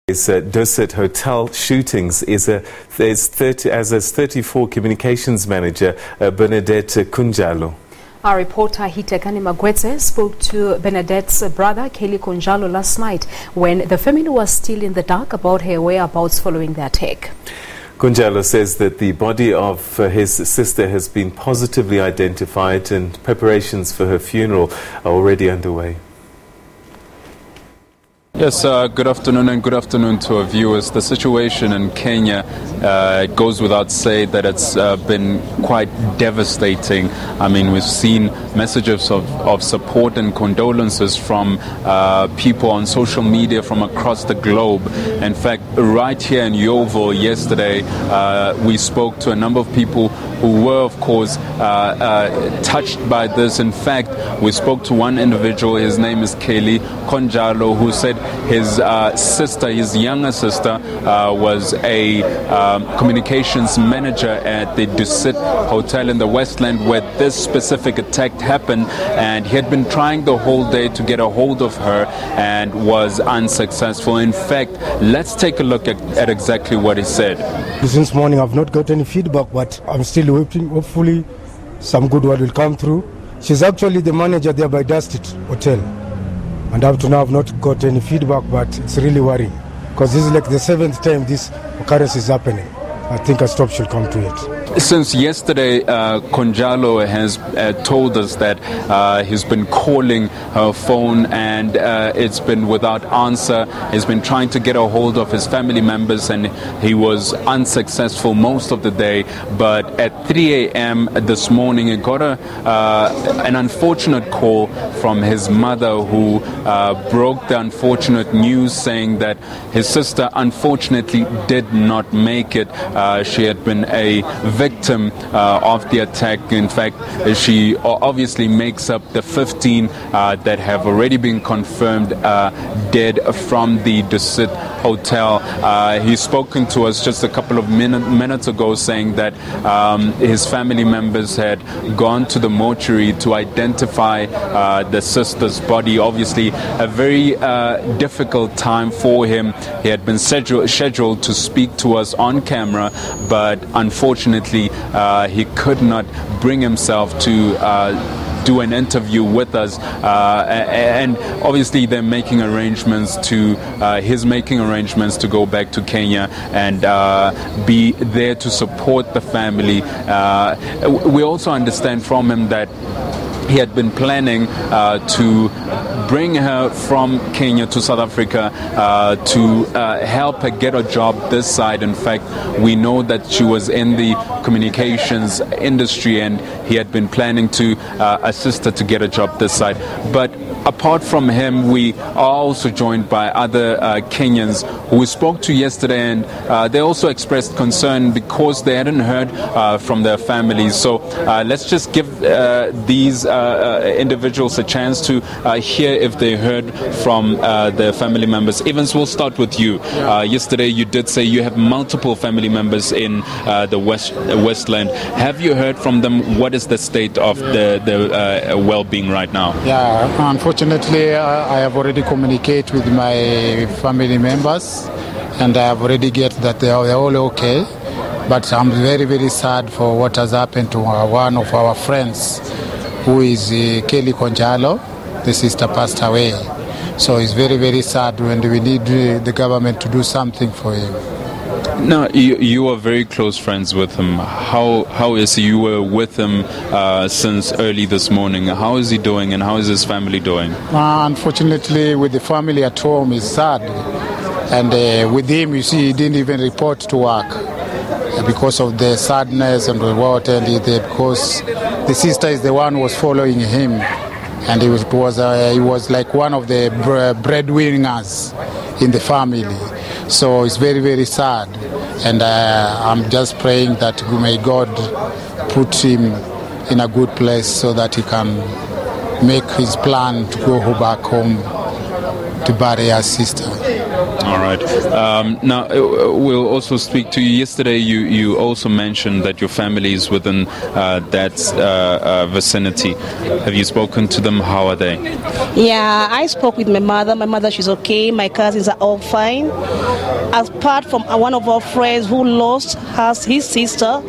Dusit hotel shootings is 34 communications manager Bernadette Kunjalo. Our reporter Hitekani Magwetse spoke to Bernadette's brother Kelly Kunjalo last night when the family was still in the dark about her whereabouts following the attack. Kunjalo says that the body of his sister has been positively identified and preparations for her funeral are already underway. Yes, good afternoon and good afternoon to our viewers. The situation in Kenya, it goes without saying that it's been quite devastating. I mean, we've seen messages of support and condolences from people on social media from across the globe. In fact, right here in Yeovil yesterday, we spoke to a number of people who were, of course, touched by this. In fact, we spoke to one individual, his name is Kelly Kunjalo, who said his sister, his younger sister, was a communications manager at the Dusit Hotel in the Westland where this specific attack happened, and he had been trying the whole day to get a hold of her and was unsuccessful. In fact, let's take a look at exactly what he said. Since morning I've not got any feedback, but I'm still waiting. Hopefully some good word will come through. She's actually the manager there by Dusit Hotel. And up to now, I've not got any feedback, but it's really worrying because this is like the 7th time this occurrence is happening. I think a stop should come to it. Since yesterday, Kunjalo has told us that he's been calling her phone and it's been without answer. He's been trying to get a hold of his family members and he was unsuccessful most of the day. But at 3 a.m. this morning, he got an unfortunate call from his mother who broke the unfortunate news saying that his sister unfortunately did not make it. She had been a victim of the attack. In fact, she obviously makes up the 15 that have already been confirmed dead from the Dusit Hotel. He's spoken to us just a couple of minutes ago saying that his family members had gone to the mortuary to identify the sister's body. Obviously, a very difficult time for him. He had been scheduled to speak to us on camera, but unfortunately he could not bring himself to do an interview with us, and obviously they're making arrangements to he's making arrangements to go back to Kenya and be there to support the family. We also understand from him that he had been planning to bring her from Kenya to South Africa to help her get a job this side. In fact, we know that she was in the communications industry and he had been planning to assist her to get a job this side. But apart from him, we are also joined by other Kenyans who we spoke to yesterday, and they also expressed concern because they hadn't heard from their families. So let's just give these individuals a chance to hear if they heard from their family members. Evans, we'll start with you. Yesterday you did say you have multiple family members in the Westland. Have you heard from them? What is the state of the well-being right now? Yeah, unfortunately, I have already communicated with my family members and I have already get that they are all okay. But I'm very, very sad for what has happened to one of our friends, who is Kelly Kunjalo. The sister passed away. So it's very, very sad when we need the government to do something for him. Now, you are very close friends with him. How is he? You were with him since early this morning. How is he doing and how is his family doing? Unfortunately, with the family at home, it's sad. And with him, you see, he didn't even report to work because of the sadness and what, and because the sister is the one who was following him. And he was like one of the breadwinners in the family. So it's very, very sad. And I'm just praying that may God put him in a good place so that he can make his plan to go back home to bury his sister. All right. Now, we'll also speak to you. Yesterday, you also mentioned that your family is within that vicinity. Have you spoken to them? How are they? Yeah, I spoke with my mother. My mother, she's okay. My cousins are all fine. Apart from one of our friends who lost his sister,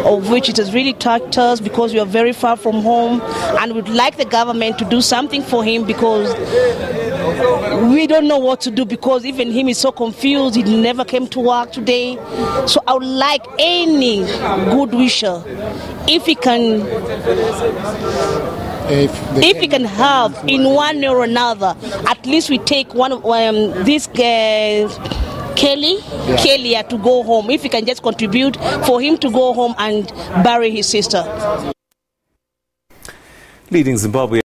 of which it has really touched us because we are very far from home, and we'd like the government to do something for him because we don't know what to do, because even him is so confused. He never came to work today. So I would like any good wisher, if he can help in one way or another, at least we take one of this Kelly to go home. If he can just contribute for him to go home and bury his sister. Leading Zimbabwe